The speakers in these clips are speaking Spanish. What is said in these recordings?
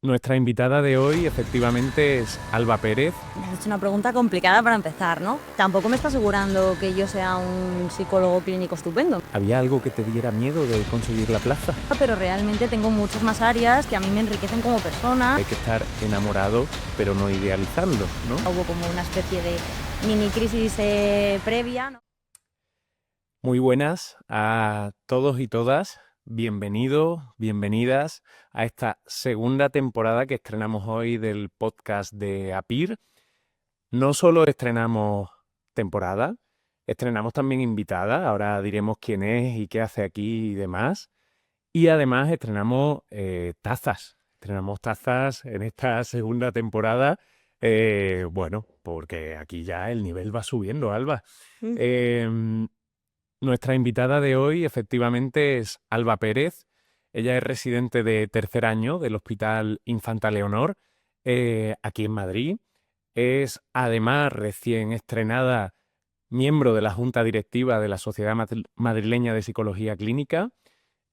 Nuestra invitada de hoy efectivamente es Alba Pérez. Me has hecho una pregunta complicada para empezar, ¿no? Tampoco me está asegurando que yo sea un psicólogo clínico estupendo, ¿Había algo que te diera miedo de conseguir la plaza? pero realmente tengo muchas más áreas que a mí me enriquecen como persona. Hay que estar enamorado, pero no idealizando, ¿no? Hubo como una especie de mini crisis previa, ¿no? Muy buenas a todos y todas. Bienvenidos, bienvenidas a esta segunda temporada que estrenamos hoy del podcast de APIR. No solo estrenamos temporada, estrenamos también invitada. Ahora diremos quién es y qué hace aquí y demás. Y además estrenamos tazas. Estrenamos tazas en esta segunda temporada. Bueno, porque aquí ya el nivel va subiendo, Alba. Mm. Em, Nuestra invitada de hoy efectivamente es Alba Pérez. Ella es residente de tercer año del Hospital Infanta Leonor, aquí en Madrid. Es además recién estrenada miembro de la Junta Directiva de la Sociedad Madrileña de Psicología Clínica.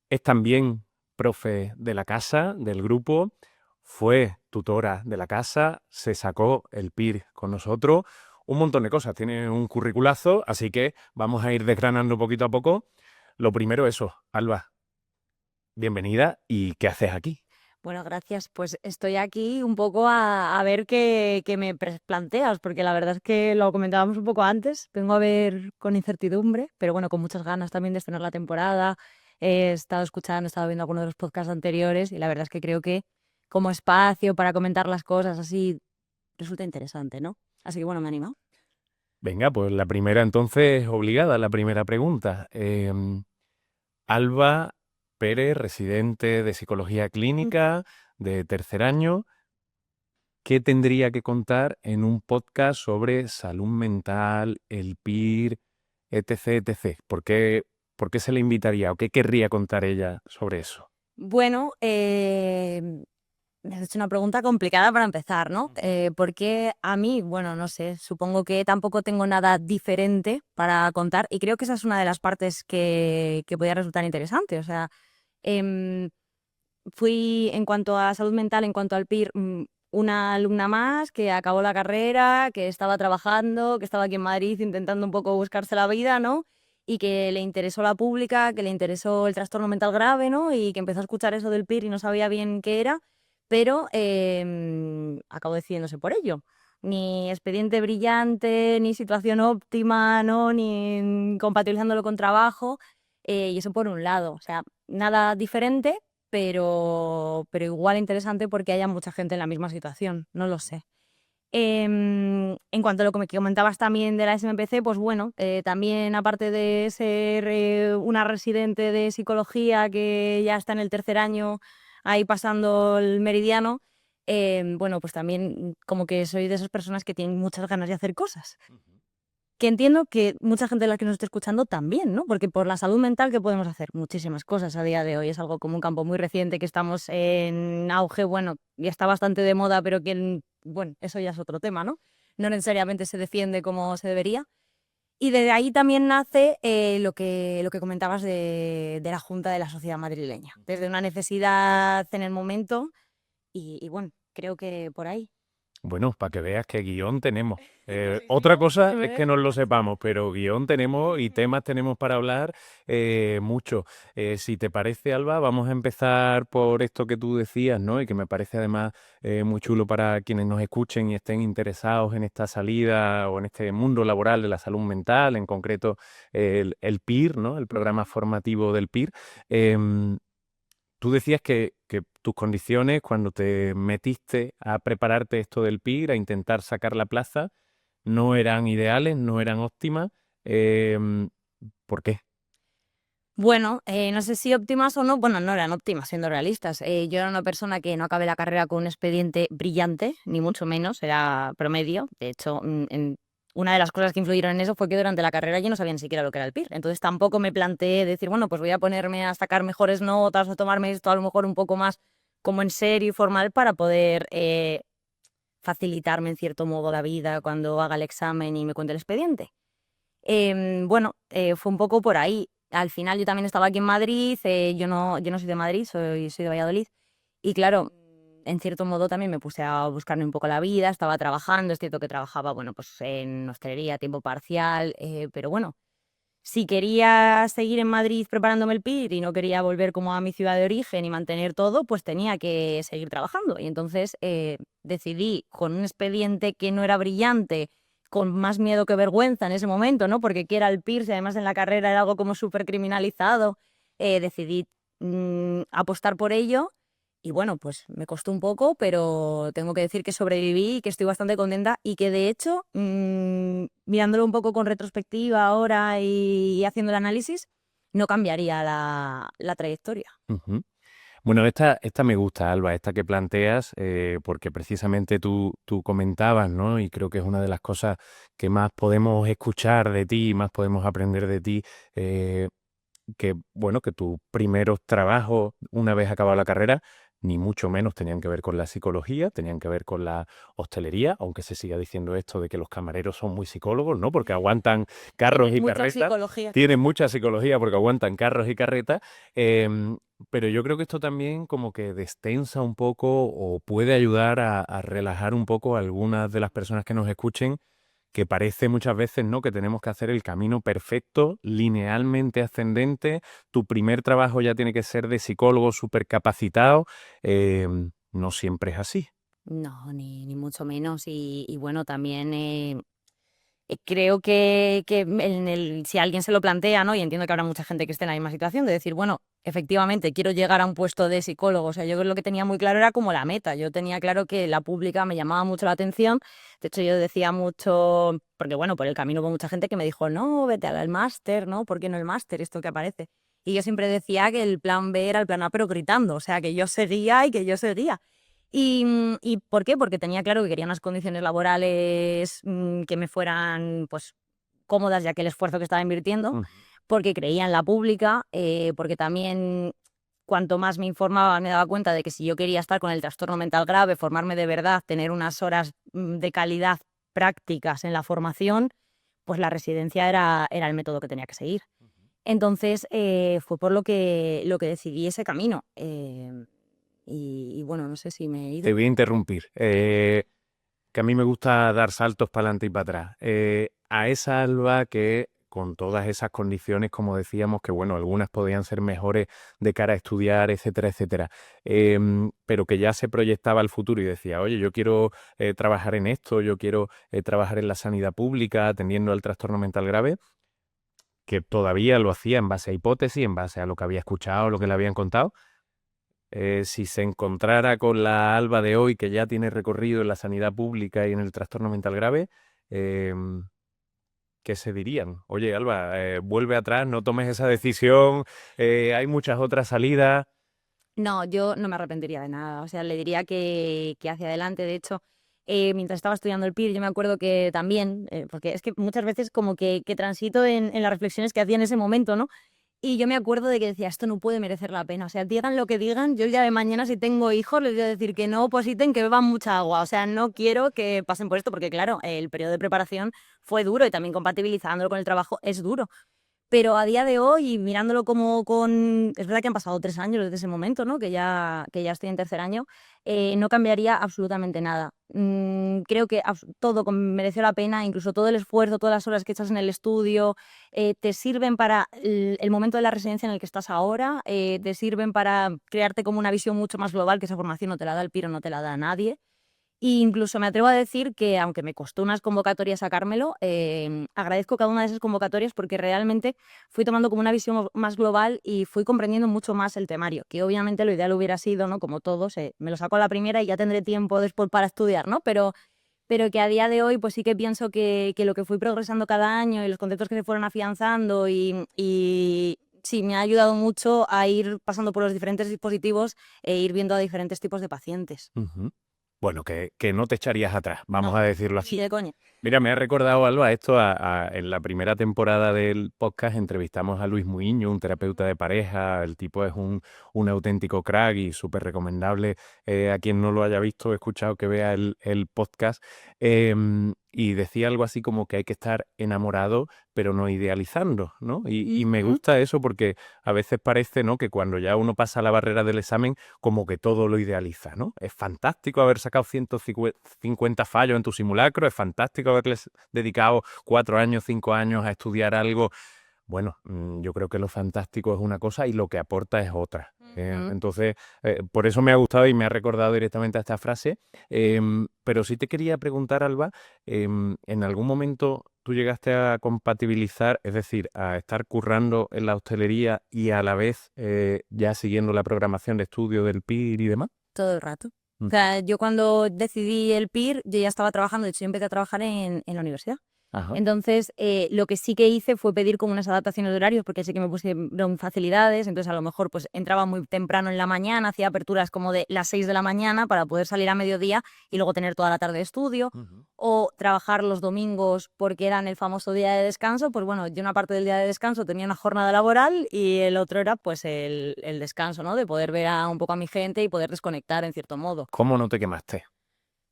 Es también profe de la casa, del grupo, fue tutora de la casa, se sacó el PIR con nosotros, un montón de cosas, tiene un curriculazo, así que vamos a ir desgranando poquito a poco. Lo primero eso, Alba, bienvenida y ¿qué haces aquí? Bueno, gracias. Pues estoy aquí un poco a ver qué me planteas, porque la verdad es que lo comentábamos un poco antes. Vengo a ver con incertidumbre, pero bueno, con muchas ganas también de estrenar la temporada. He estado escuchando, he estado viendo algunos de los podcasts anteriores y la verdad es que creo que como espacio para comentar las cosas así resulta interesante, ¿no? Así que bueno, me animo. Venga, pues la primera entonces obligada, la primera pregunta. Alba Pérez, residente de Psicología Clínica de tercer año. ¿Qué tendría que contar en un podcast sobre salud mental, el PIR, etc, etc? ¿Por qué se le invitaría o qué querría contar ella sobre eso? Bueno, me has hecho una pregunta complicada para empezar, ¿no? Porque a mí, bueno, no sé, supongo que tampoco tengo nada diferente para contar y creo que esa es una de las partes que podría resultar interesante. O sea, em, fui en cuanto a salud mental, en cuanto al PIR, una alumna más que acabó la carrera, que estaba trabajando, que estaba aquí en Madrid intentando un poco buscarse la vida, ¿no? Y que le interesó la pública, que le interesó el trastorno mental grave, ¿no? Y que empezó a escuchar eso del PIR y no sabía bien qué era, pero acabó decidiéndose por ello. Ni expediente brillante, ni situación óptima, ¿no? Ni compatibilizándolo con trabajo. Y eso por un lado, o sea, nada diferente, pero igual interesante porque haya mucha gente en la misma situación, no lo sé. En cuanto a lo que me comentabas también de la SMPC, pues bueno, también aparte de ser una residente de psicología que ya está en el tercer año ahí pasando el meridiano, bueno, pues también como que soy de esas personas que tienen muchas ganas de hacer cosas. Que entiendo que mucha gente de la que nos esté escuchando también, ¿no? Porque por la salud mental, ¿qué podemos hacer? Muchísimas cosas a día de hoy. Es algo como un campo muy reciente que estamos en auge, bueno, ya está bastante de moda, pero que, bueno, eso ya es otro tema, ¿no? No necesariamente se defiende como se debería. Y de ahí también nace lo que comentabas de la Junta de la Sociedad Madrileña, desde una necesidad en el momento y bueno, creo que por ahí. Bueno, para que veas qué guión tenemos. Sí, sí, Otra ¿no? cosa es que no lo sepamos, pero guión tenemos y temas tenemos para hablar mucho. Si te parece, Alba, vamos a empezar por esto que tú decías, ¿no? Y que me parece además muy chulo para quienes nos escuchen y estén interesados en esta salida o en este mundo laboral de la salud mental, en concreto el PIR, ¿no? El programa formativo del PIR. Em, Tú decías que tus condiciones cuando te metiste a prepararte esto del PIR, a intentar sacar la plaza, no eran ideales, no eran óptimas. Em, ¿Por qué? Bueno, no sé si óptimas o no, bueno, no eran óptimas, siendo realistas. Yo era una persona que no acabé la carrera con un expediente brillante, ni mucho menos, era promedio. De hecho, una de las cosas que influyeron en eso fue que durante la carrera yo no sabía ni siquiera lo que era el PIR. Entonces tampoco me planteé decir, bueno, pues voy a ponerme a sacar mejores notas o tomarme esto a lo mejor un poco más como en serio y formal para poder facilitarme en cierto modo la vida cuando haga el examen y me cuente el expediente. Bueno, fue un poco por ahí. Al final yo también estaba aquí en Madrid, yo no soy de Madrid, soy de Valladolid. Y claro, en cierto modo también me puse a buscarme un poco la vida, estaba trabajando, es cierto que trabajaba, bueno, pues en hostelería a tiempo parcial, pero bueno, si quería seguir en Madrid preparándome el PIR y no quería volver como a mi ciudad de origen y mantener todo, pues tenía que seguir trabajando. Y entonces decidí, con un expediente que no era brillante, con más miedo que vergüenza en ese momento, ¿no? Porque qué era el PIR, si además en la carrera era algo como súper criminalizado, decidí apostar por ello. Y bueno, pues me costó un poco, pero tengo que decir que sobreviví y que estoy bastante contenta y que de hecho, mirándolo un poco con retrospectiva ahora y haciendo el análisis, no cambiaría la trayectoria. Ujú. Bueno, esta me gusta, Alba, esta que planteas, porque precisamente tú comentabas, ¿no? Y creo que es una de las cosas que más podemos escuchar de ti, más podemos aprender de ti, eh, que, bueno, que tus primeros trabajos, una vez acabada la carrera, ni mucho menos tenían que ver con la psicología, tenían que ver con la hostelería, aunque se siga diciendo esto de que los camareros son muy psicólogos, ¿no? Porque aguantan carros Tiene y mucha carretas, psicología. tienen mucha psicología porque aguantan carros y carretas, pero yo creo que esto también como que destensa un poco o puede ayudar a relajar un poco a algunas de las personas que nos escuchen, que parece muchas veces, ¿no?, que tenemos que hacer el camino perfecto, linealmente ascendente. Tu primer trabajo ya tiene que ser de psicólogo supercapacitado. No siempre es así. No, ni mucho menos. Y bueno, también creo que si alguien se lo plantea, ¿no? Y entiendo que habrá mucha gente que esté en la misma situación, de decir, bueno, efectivamente, quiero llegar a un puesto de psicólogo. O sea, yo lo que tenía muy claro era como la meta. Yo tenía claro que la pública me llamaba mucho la atención. De hecho, yo decía mucho, porque bueno, por el camino hubo mucha gente que me dijo, no, vete al máster, ¿no? ¿Por qué no el máster? Esto que aparece. Y yo siempre decía que el plan B era el plan A, pero gritando. O sea, que yo seguía y que yo seguía. ¿Y por qué? Porque tenía claro que quería unas condiciones laborales que me fueran pues cómodas, ya que el esfuerzo que estaba invirtiendo, Mm. porque creía en la pública, porque también cuanto más me informaba me daba cuenta de que si yo quería estar con el trastorno mental grave, formarme de verdad, tener unas horas de calidad prácticas en la formación, pues la residencia era el método que tenía que seguir. Entonces fue por lo que decidí ese camino. Y bueno, no sé si me he ido. Te voy a interrumpir, que a mí me gusta dar saltos para adelante y para atrás. A esa Alba que con todas esas condiciones, como decíamos, que bueno, algunas podían ser mejores de cara a estudiar, etcétera, etcétera, pero que ya se proyectaba al futuro y decía, oye, yo quiero trabajar en esto, yo quiero trabajar en la sanidad pública, atendiendo al trastorno mental grave, que todavía lo hacía en base a hipótesis, en base a lo que había escuchado, lo que le habían contado. Si se encontrara con la Alba de hoy, que ya tiene recorrido en la sanidad pública y en el trastorno mental grave, ¿qué se dirían? Oye, Alba, vuelve atrás, no tomes esa decisión, hay muchas otras salidas. No, yo no me arrepentiría de nada. O sea, le diría que hacia adelante. De hecho, mientras estaba estudiando el PIR, yo me acuerdo que también, porque es que muchas veces como que transito en las reflexiones que hacía en ese momento, ¿no? Y yo me acuerdo de que decía, esto no puede merecer la pena. O sea, digan lo que digan, yo el día de mañana si tengo hijos les voy a decir que no opositen, que beban mucha agua. O sea, no quiero que pasen por esto, porque claro, el periodo de preparación fue duro y también compatibilizándolo con el trabajo es duro. Pero a día de hoy, y mirándolo como con... Es verdad que han pasado 3 años desde ese momento, ¿no? Que ya estoy en tercer año, no cambiaría absolutamente nada. Creo que todo mereció la pena, incluso todo el esfuerzo, todas las horas que echas en el estudio, te sirven para el momento de la residencia en el que estás ahora, te sirven para crearte como una visión mucho más global, que esa formación no te la da el Piro, no te la da nadie. E incluso me atrevo a decir que, aunque me costó unas convocatorias sacármelo, agradezco cada una de esas convocatorias porque realmente fui tomando como una visión más global y fui comprendiendo mucho más el temario, que obviamente lo ideal hubiera sido, ¿no? Como todos, me lo saco a la primera y ya tendré tiempo después para estudiar, ¿no? Pero que a día de hoy pues sí que pienso que lo que fui progresando cada año y los conceptos que se fueron afianzando y sí, me ha ayudado mucho a ir pasando por los diferentes dispositivos e ir viendo a diferentes tipos de pacientes. Ujú. Bueno, que no te echarías atrás, vamos No, a decirlo ni así. de coña. Mira, me ha recordado, Alba, esto en la primera temporada del podcast entrevistamos a Luis Muiño, un terapeuta de pareja. El tipo es un auténtico crack y súper recomendable a quien no lo haya visto o escuchado que vea el podcast. y decía algo así como que hay que estar enamorado, pero no idealizando, ¿no? Y me Ujú. gusta eso porque a veces parece, ¿no?, que cuando ya uno pasa la barrera del examen, como que todo lo idealiza, ¿no? Es fantástico haber sacado 150 fallos en tu simulacro, es fantástico haberles dedicado 4 años, 5 años a estudiar algo. Bueno, yo creo que lo fantástico es una cosa y lo que aporta es otra. Ujú. Entonces, por eso me ha gustado y me ha recordado directamente a esta frase. Pero sí te quería preguntar, Alba, ¿en algún momento tú llegaste a compatibilizar, es decir, a estar currando en la hostelería y a la vez ya siguiendo la programación de estudio del PIR y demás? Todo el rato. O Ujú. sea, yo cuando decidí el PIR, yo ya estaba trabajando, de hecho yo empecé a trabajar en la universidad. Ajá. Entonces, lo que sí que hice fue pedir como unas adaptaciones de horarios, porque sí que me pusieron facilidades, entonces a lo mejor pues entraba muy temprano en la mañana, hacía aperturas como de las 6 de la mañana para poder salir a mediodía y luego tener toda la tarde de estudio, Ujú. o trabajar los domingos porque eran el famoso día de descanso, pues bueno, yo una parte del día de descanso tenía una jornada laboral y el otro era pues el descanso, ¿no? De poder ver un poco a mi gente y poder desconectar en cierto modo. ¿Cómo no te quemaste?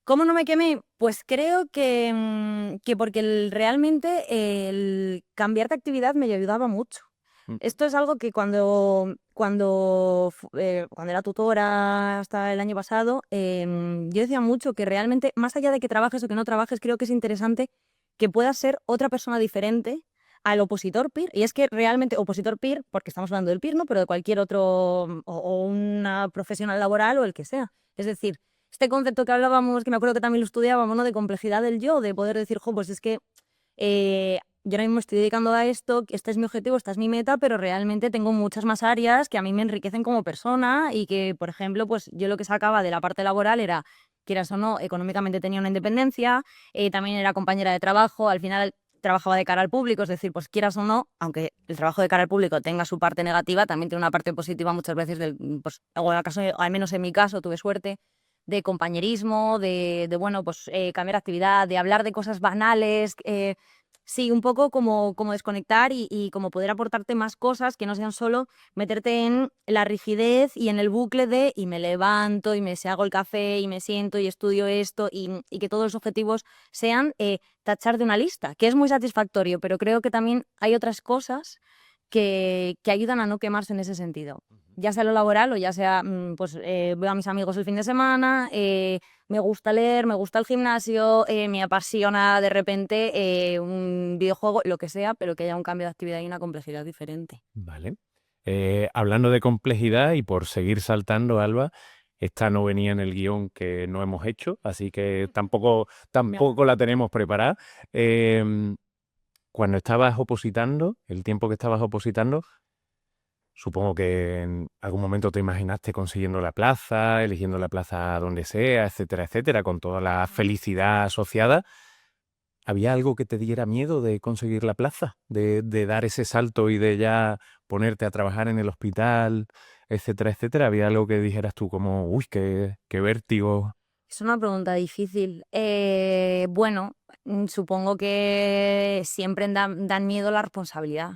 ¿Cómo no me quemé? Pues creo que porque realmente el cambiar de actividad me ayudaba mucho. Ujú. Esto es algo que cuando era tutora hasta el año pasado, yo decía mucho que realmente, más allá de que trabajes o que no trabajes, creo que es interesante que puedas ser otra persona diferente al opositor peer. Y es que realmente opositor peer, porque estamos hablando del peer, ¿no? Pero de cualquier otro, o una profesional laboral o el que sea. Es decir, este concepto que hablábamos, que me acuerdo que también lo estudiábamos, ¿no? De complejidad del yo, de poder decir, jo, pues es que yo ahora mismo estoy dedicando a esto, este es mi objetivo, esta es mi meta, pero realmente tengo muchas más áreas que a mí me enriquecen como persona y que, por ejemplo, pues yo lo que sacaba de la parte laboral era, quieras o no, económicamente tenía una independencia, también era compañera de trabajo, al final trabajaba de cara al público, es decir, pues quieras o no, aunque el trabajo de cara al público tenga su parte negativa, también tiene una parte positiva muchas veces, pues, o al menos en mi caso tuve suerte, de compañerismo, bueno, pues cambiar actividad, de hablar de cosas banales, sí, un poco como desconectar y como poder aportarte más cosas que no sean solo meterte en la rigidez y en el bucle de y me levanto y hago el café y me siento y estudio esto y que todos los objetivos sean tachar de una lista, que es muy satisfactorio, pero creo que también hay otras cosas que ayudan a no quemarse en ese sentido. Ya sea lo laboral o ya sea, pues veo a mis amigos el fin de semana, me gusta leer, me gusta el gimnasio, me apasiona de repente un videojuego, lo que sea, pero que haya un cambio de actividad y una complejidad diferente. Vale. Hablando de complejidad y por seguir saltando, Alba, esta no venía en el guión que no hemos hecho, así que tampoco la tenemos preparada. Em, Cuando estabas opositando, el tiempo que estabas opositando, supongo que en algún momento te imaginaste consiguiendo la plaza, eligiendo la plaza donde sea, etcétera, etcétera, con toda la felicidad asociada. ¿Había algo que te diera miedo de conseguir la plaza? De dar ese salto y de ya ponerte a trabajar en el hospital, etcétera, etcétera. ¿Había algo que dijeras tú como, uy, qué vértigo? Es una pregunta difícil. Bueno, supongo que siempre dan miedo la responsabilidad.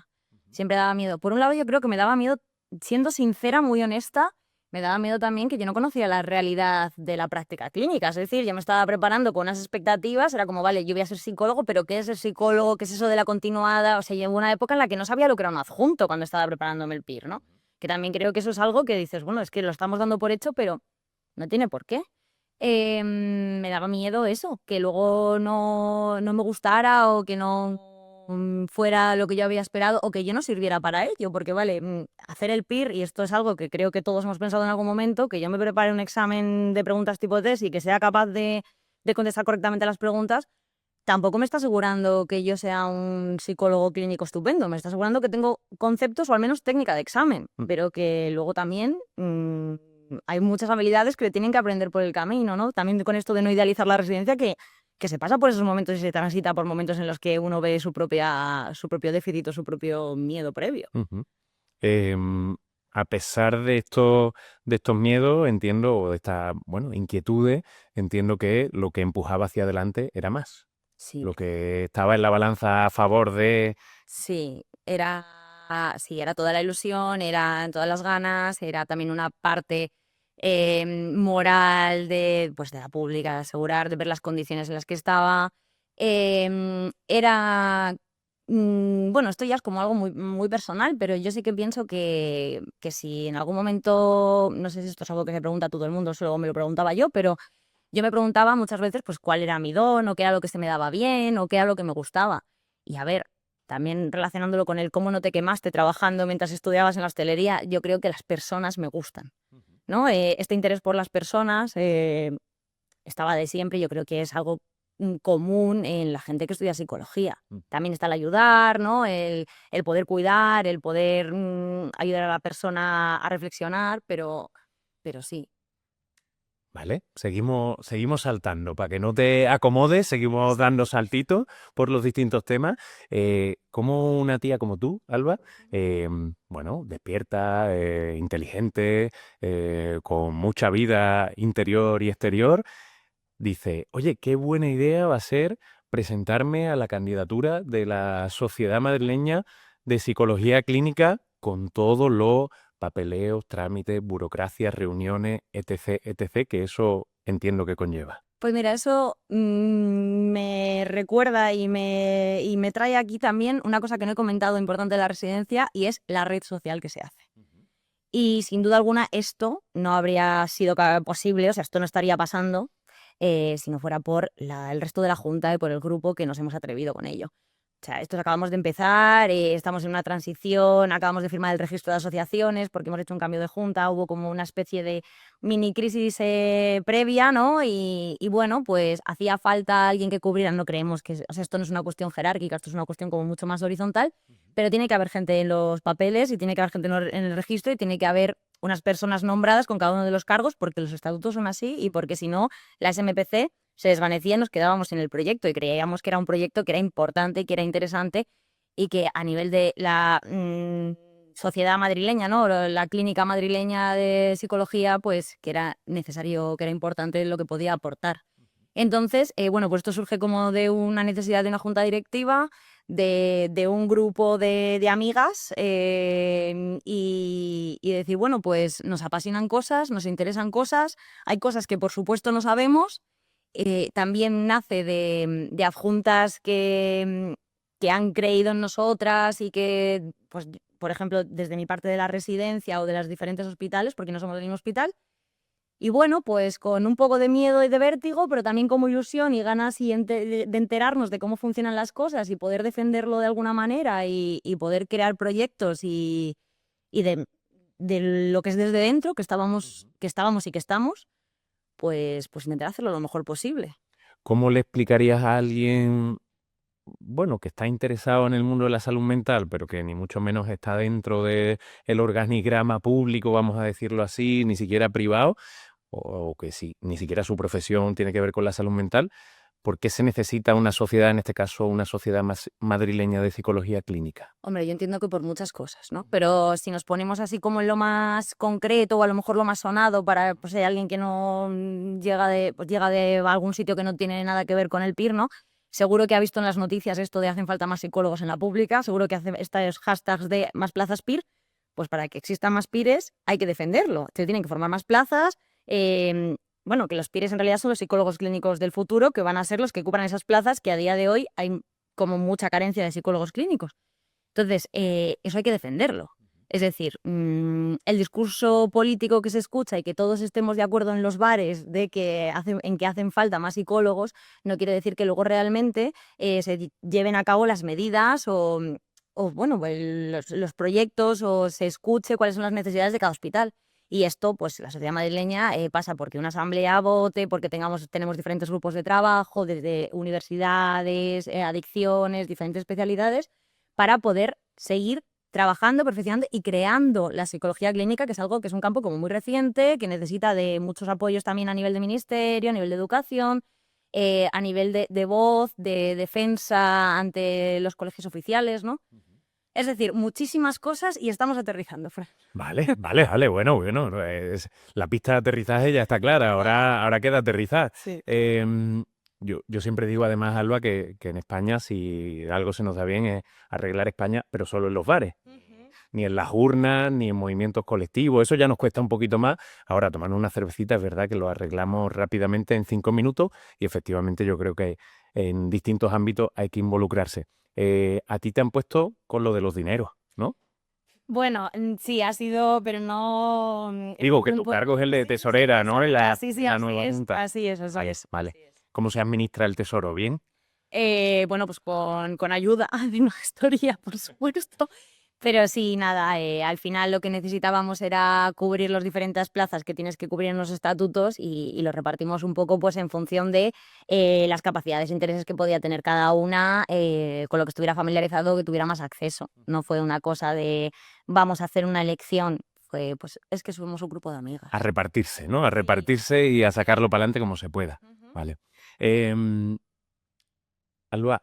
Siempre daba miedo. Por un lado, yo creo que me daba miedo, siendo sincera, muy honesta, me daba miedo también que yo no conocía la realidad de la práctica clínica. Es decir, yo me estaba preparando con unas expectativas, era como, vale, yo voy a ser psicólogo, pero ¿qué es el psicólogo? ¿Qué es eso de la continuada? O sea, llevo una época en la que no sabía lo que era un adjunto cuando estaba preparándome el PIR, ¿no? Que también creo que eso es algo que dices, bueno, es que lo estamos dando por hecho, pero no tiene por qué. Me daba miedo eso, que luego no me gustara o que no fuera lo que yo había esperado o que yo no sirviera para ello, porque vale, hacer el PIR, y esto es algo que creo que todos hemos pensado en algún momento, que yo me prepare un examen de preguntas tipo test y que sea capaz de contestar correctamente las preguntas, tampoco me está asegurando que yo sea un psicólogo clínico estupendo, me está asegurando que tengo conceptos o al menos técnica de examen, Mm. pero que luego también hay muchas habilidades que le tienen que aprender por el camino, ¿no? También con esto de no idealizar la residencia, que se pasa por esos momentos y se transita por momentos en los que uno ve su propio déficit o su propio miedo previo. Ujú. Em, a pesar de estos miedos, entiendo, o de estas, bueno, inquietudes, entiendo que lo que empujaba hacia adelante era más. Sí, Lo que estaba en la balanza a favor de... sí, era toda la ilusión, eran todas las ganas, era también una parte moral pues de la pública, de asegurar, de ver las condiciones en las que estaba. Era, bueno, esto ya es como algo muy, muy personal, pero yo sí que pienso que si en algún momento, no sé si esto es algo que se pregunta a todo el mundo, solo me lo preguntaba yo, pero yo me preguntaba muchas veces pues cuál era mi don, o qué era lo que se me daba bien, o qué era lo que me gustaba. Y a ver, también relacionándolo con el cómo no te quemaste trabajando mientras estudiabas en la hostelería, yo creo que las personas me gustan, ¿no? Este interés por las personas estaba de siempre, yo creo que es algo común en la gente que estudia psicología. Mm. También está el ayudar, ¿no? El poder cuidar, el poder ayudar a la persona a reflexionar, pero sí. Vale, seguimos saltando. Para que no te acomodes, seguimos dando saltitos por los distintos temas. ¿Cómo una tía como tú, Alba, bueno, despierta, inteligente, con mucha vida interior y exterior, dice, oye, qué buena idea va a ser presentarme a la candidatura de la Sociedad Madrileña de Psicología Clínica con todos los papeleos, trámites, burocracias, reuniones, etc., etc., que eso entiendo que conlleva? Pues mira, eso me recuerda y me trae aquí también una cosa que no he comentado importante de la residencia, y es la red social que se hace. Y sin duda alguna esto no habría sido posible, o sea, esto no estaría pasando si no fuera por el resto de la Junta y por el grupo que nos hemos atrevido con ello. O sea, estos acabamos de empezar, estamos en una transición, acabamos de firmar el registro de asociaciones porque hemos hecho un cambio de junta, hubo como una especie de mini crisis previa, ¿no? Y bueno, pues hacía falta alguien que cubriera, no creemos que, o sea, esto no es una cuestión jerárquica, esto es una cuestión como mucho más horizontal, pero tiene que haber gente en los papeles y tiene que haber gente en el registro y tiene que haber unas personas nombradas con cada uno de los cargos porque los estatutos son así y porque si no, la SMPC se desvanecía y nos quedábamos en el proyecto y creíamos que era un proyecto que era importante, que era interesante y que a nivel de la sociedad madrileña, ¿no? La clínica madrileña de psicología, pues que era necesario, que era importante lo que podía aportar. Entonces, bueno, pues esto surge como de una necesidad de una junta directiva, de un grupo de amigas y decir, bueno, pues nos apasionan cosas, nos interesan cosas, hay cosas que por supuesto no sabemos. También nace de adjuntas que han creído en nosotras y que, pues, por ejemplo, desde mi parte de la residencia o de los diferentes hospitales, porque no somos del mismo hospital, y bueno, pues con un poco de miedo y de vértigo, pero también como ilusión y ganas de enterarnos de cómo funcionan las cosas y poder defenderlo de alguna manera y poder crear proyectos y de lo que es desde dentro, que estábamos y que estamos, pues intentar hacerlo lo mejor posible. ¿Cómo le explicarías a alguien, bueno, que está interesado en el mundo de la salud mental, pero que ni mucho menos está dentro del organigrama público, vamos a decirlo así, ni siquiera privado, o que sí, ni siquiera su profesión tiene que ver con la salud mental? ¿Por qué se necesita una sociedad, en este caso una sociedad más madrileña de psicología clínica? Hombre, yo entiendo que por muchas cosas, ¿no? Pero si nos ponemos así como en lo más concreto o a lo mejor lo más sonado para, pues, si hay alguien que no llega de algún sitio que no tiene nada que ver con el PIR, ¿no? Seguro que ha visto en las noticias esto de hacen falta más psicólogos en la pública, seguro que hace estos hashtags de más plazas PIR, pues para que existan más PIRes hay que defenderlo. Se tienen que formar más plazas. Bueno, que los PIRes en realidad son los psicólogos clínicos del futuro, que van a ser los que ocupan esas plazas, que a día de hoy hay como mucha carencia de psicólogos clínicos. Entonces, eso hay que defenderlo. Es decir, el discurso político que se escucha y que todos estemos de acuerdo en los bares en que hacen falta más psicólogos, no quiere decir que luego realmente se lleven a cabo las medidas o bueno, pues los proyectos o se escuche cuáles son las necesidades de cada hospital. Y esto, pues la sociedad madrileña pasa porque una asamblea vote, porque tenemos diferentes grupos de trabajo, desde universidades, adicciones, diferentes especialidades, para poder seguir trabajando, perfeccionando y creando la psicología clínica, que es algo que es un campo como muy reciente, que necesita de muchos apoyos también a nivel de ministerio, a nivel de educación, a nivel de voz, de defensa ante los colegios oficiales, ¿no? Es decir, muchísimas cosas y estamos aterrizando, Fran. Vale, vale, vale, bueno, la pista de aterrizaje ya está clara, ahora queda aterrizar. Sí. Yo siempre digo además, Alba, que en España si algo se nos da bien es arreglar España, pero solo en los bares. Ni en las urnas, ni en movimientos colectivos, eso ya nos cuesta un poquito más. Ahora, tomando una cervecita, es verdad que lo arreglamos rápidamente en 5 minutos y efectivamente yo creo que en distintos ámbitos hay que involucrarse. A ti te han puesto con lo de los dineros, ¿no? Bueno, sí, ha sido, pero no... Digo que tu cargo es el de tesorera, ¿no? En la, Sí, la nueva junta. así es, eso Vale, es. vale. Así es. ¿Cómo se administra el tesoro? ¿Bien? Bueno, pues con ayuda de una gestoría, por supuesto. Pero sí, nada, al final lo que necesitábamos era cubrir las diferentes plazas que tienes que cubrir en los estatutos y los repartimos un poco pues en función de las capacidades e intereses que podía tener cada una, con lo que estuviera familiarizado, que tuviera más acceso. No fue una cosa de vamos a hacer una elección, fue pues es que somos un grupo de amigas. A repartirse, ¿no? A repartirse y a sacarlo para adelante como se pueda. Ujú. Vale. Em, Alba,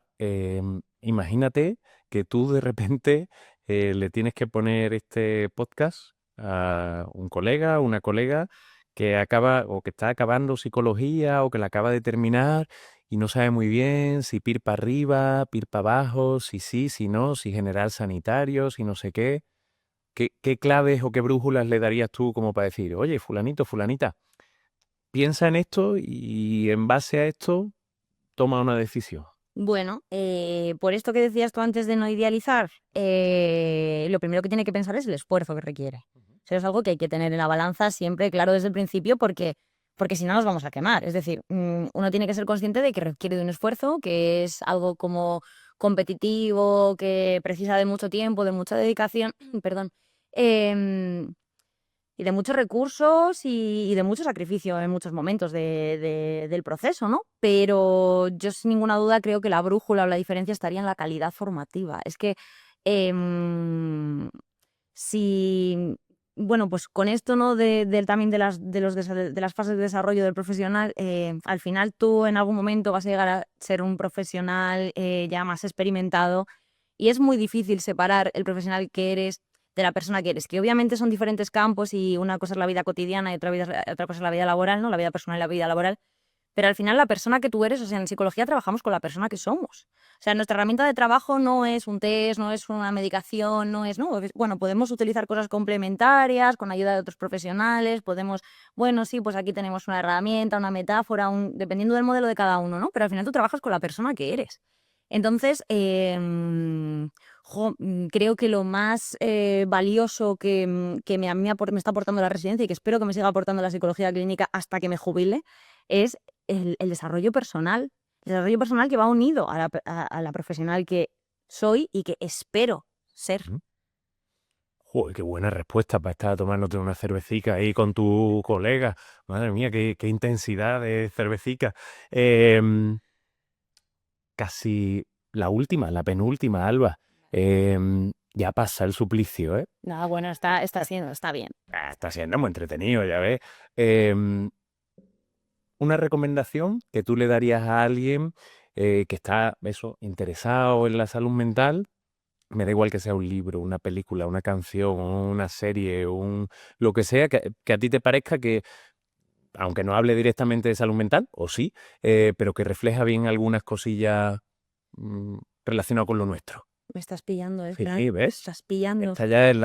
imagínate que tú de repente le tienes que poner este podcast a un colega, una colega que acaba o que está acabando psicología o que la acaba de terminar y no sabe muy bien si pir para arriba, pir para abajo, si sí, si no, si general sanitario, si no sé qué. ¿Qué claves o qué brújulas le darías tú como para decir, oye, fulanito, fulanita, piensa en esto y en base a esto toma una decisión? Bueno, por esto que decías tú antes de no idealizar, lo primero que tiene que pensar es el esfuerzo que requiere. O sea, es algo que hay que tener en la balanza siempre claro desde el principio porque si no nos vamos a quemar. Es decir, uno tiene que ser consciente de que requiere de un esfuerzo, que es algo como competitivo, que precisa de mucho tiempo, de mucha dedicación, perdón, em, y de muchos recursos y de mucho sacrificio en muchos momentos del proceso, ¿no? Pero yo sin ninguna duda creo que la brújula o la diferencia estaría en la calidad formativa. Es que em, si, bueno, pues con esto, ¿no? También de las fases de desarrollo del profesional, al final tú en algún momento vas a llegar a ser un profesional ya más experimentado y es muy difícil separar el profesional que eres de la persona que eres, que obviamente son diferentes campos y una cosa es la vida cotidiana y otra cosa es la vida laboral, ¿no? La vida personal y la vida laboral. Pero al final la persona que tú eres, o sea, en psicología trabajamos con la persona que somos. O sea, nuestra herramienta de trabajo no es un test, no es una medicación, no es, no, bueno, podemos utilizar cosas complementarias con ayuda de otros profesionales, podemos, bueno, sí, pues aquí tenemos una herramienta, una metáfora, dependiendo del modelo de cada uno, ¿no? Pero al final tú trabajas con la persona que eres. Entonces, creo que lo más valioso que a mí me está aportando la residencia y que espero que me siga aportando la psicología clínica hasta que me jubile es el desarrollo personal. El desarrollo personal que va unido a la profesional que soy y que espero ser. ¿Mm? Joder, qué buena respuesta para estar tomándote una cervecica ahí con tu colega. Madre mía, qué intensidad de cervecica. Em, Casi la última, la penúltima, Alba. Ya pasa el suplicio, ¿eh? Nada, bueno, está bien. Está siendo muy entretenido, ya ves. Em, una recomendación que tú le darías a alguien que está, eso, interesado en la salud mental. Me da igual que sea un libro, una película, una canción, una serie, lo que sea, que a ti te parezca que, aunque no hable directamente de salud mental, o sí, pero que refleja bien algunas cosillas mm, relacionadas con lo nuestro. Me estás pillando, Sí, Fran. Me ¿ves? estás pillando. Esta ya es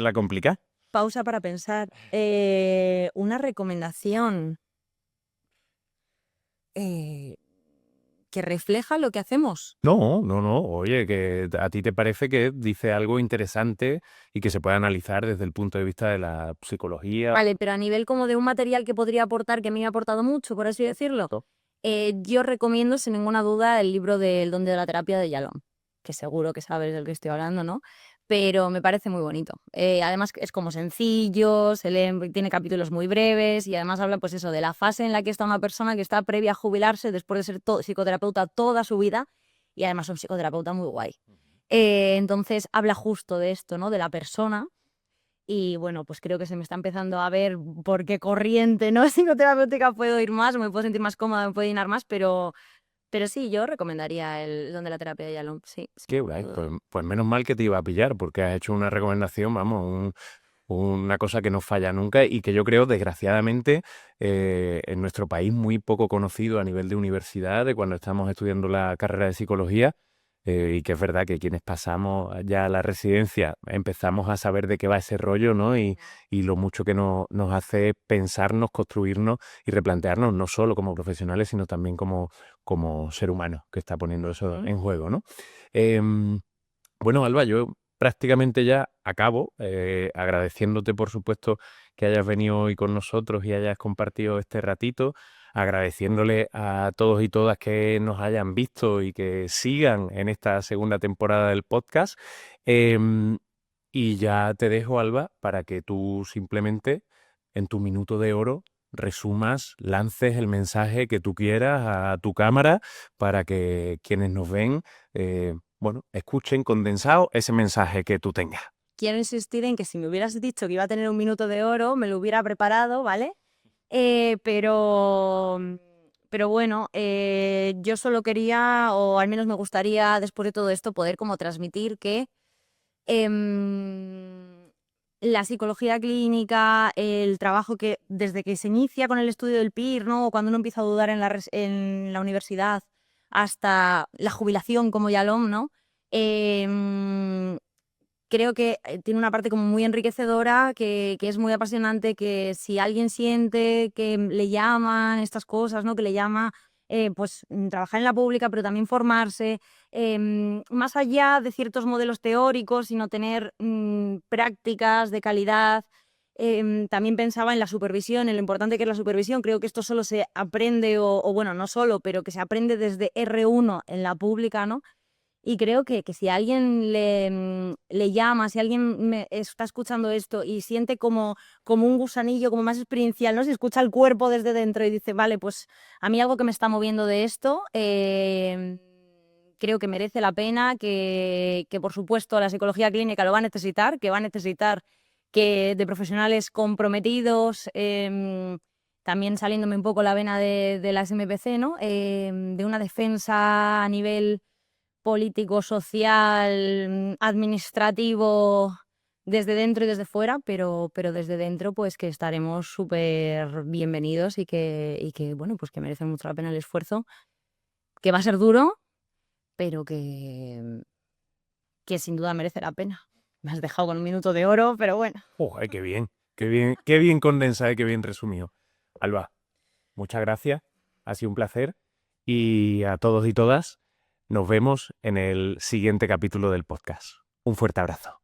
la complicada. Pausa para pensar. Una recomendación eh, que refleja lo que hacemos. No, no, no. Oye, que a ti te parece que dice algo interesante y que se puede analizar desde el punto de vista de la psicología. Vale, pero a nivel como de un material que podría aportar, que a mí me ha aportado mucho, por así decirlo, yo recomiendo sin ninguna duda el libro del Don de la terapia de Yalom, que seguro que sabes del que estoy hablando, ¿no? Pero me parece muy bonito. Además es como sencillo, se lee, tiene capítulos muy breves y además habla pues eso, de la fase en la que está una persona que está previa a jubilarse después de ser psicoterapeuta toda su vida y además un psicoterapeuta muy guay. Entonces habla justo de esto, ¿no? De la persona. Y bueno, pues creo que se me está empezando a ver por qué corriente, ¿no? Psicoterapéutica puedo ir más, o me puedo sentir más cómoda, me puedo llenar más, pero sí, yo recomendaría el Don de la terapia de Yalom, sí. Qué guay. Pues menos mal que te iba a pillar, porque has hecho una recomendación, vamos, una cosa que no falla nunca y que yo creo, desgraciadamente, en nuestro país muy poco conocido a nivel de universidad, de cuando estamos estudiando la carrera de psicología. y que es verdad que quienes pasamos ya a la residencia empezamos a saber de qué va ese rollo, ¿no? Y lo mucho que nos hace pensarnos, construirnos y replantearnos, no solo como profesionales, sino también como ser humano que está poniendo eso en juego, ¿no? Em, bueno, Alba, yo prácticamente ya acabo, agradeciéndote, por supuesto, que hayas venido hoy con nosotros y hayas compartido este ratito, agradeciéndole a todos y todas que nos hayan visto y que sigan en esta segunda temporada del podcast. Em, y ya te dejo, Alba, para que tú simplemente, en tu minuto de oro, resumas, lances el mensaje que tú quieras a tu cámara para que quienes nos ven, bueno, escuchen condensado ese mensaje que tú tengas. Quiero insistir en que si me hubieras dicho que iba a tener un minuto de oro, me lo hubiera preparado, ¿vale? Pero bueno, yo solo quería, o al menos me gustaría, después de todo esto, poder como transmitir que la psicología clínica, el trabajo que desde que se inicia con el estudio del PIR, ¿no? O cuando uno empieza a dudar en la universidad hasta la jubilación como Yalom, ¿no? Creo que tiene una parte como muy enriquecedora, que es muy apasionante, que si alguien siente que le llaman estas cosas, ¿no? Que le llama pues trabajar en la pública, pero también formarse, más allá de ciertos modelos teóricos, sino tener prácticas de calidad. También pensaba en la supervisión, en lo importante que es la supervisión. Creo que esto solo se aprende, o bueno, no solo, pero que se aprende desde R1 en la pública, ¿no? Y creo que si alguien le llama, si alguien está escuchando esto y siente como un gusanillo, como más experiencial, ¿no? Si escucha el cuerpo desde dentro y dice, vale, pues a mí algo que me está moviendo de esto, creo que merece la pena, que por supuesto la psicología clínica lo va a necesitar, que va a necesitar de profesionales comprometidos, también saliéndome un poco la vena de las MPC, ¿no? De una defensa a nivel político, social, administrativo, desde dentro y desde fuera, pero desde dentro pues que estaremos súper bienvenidos y que, bueno, pues que merece mucho la pena el esfuerzo, que va a ser duro, pero que sin duda merece la pena. Me has dejado con un minuto de oro, pero bueno. ¡Joder, qué bien condensado y qué bien resumido! Alba, muchas gracias, ha sido un placer y a todos y todas nos vemos en el siguiente capítulo del podcast. Un fuerte abrazo.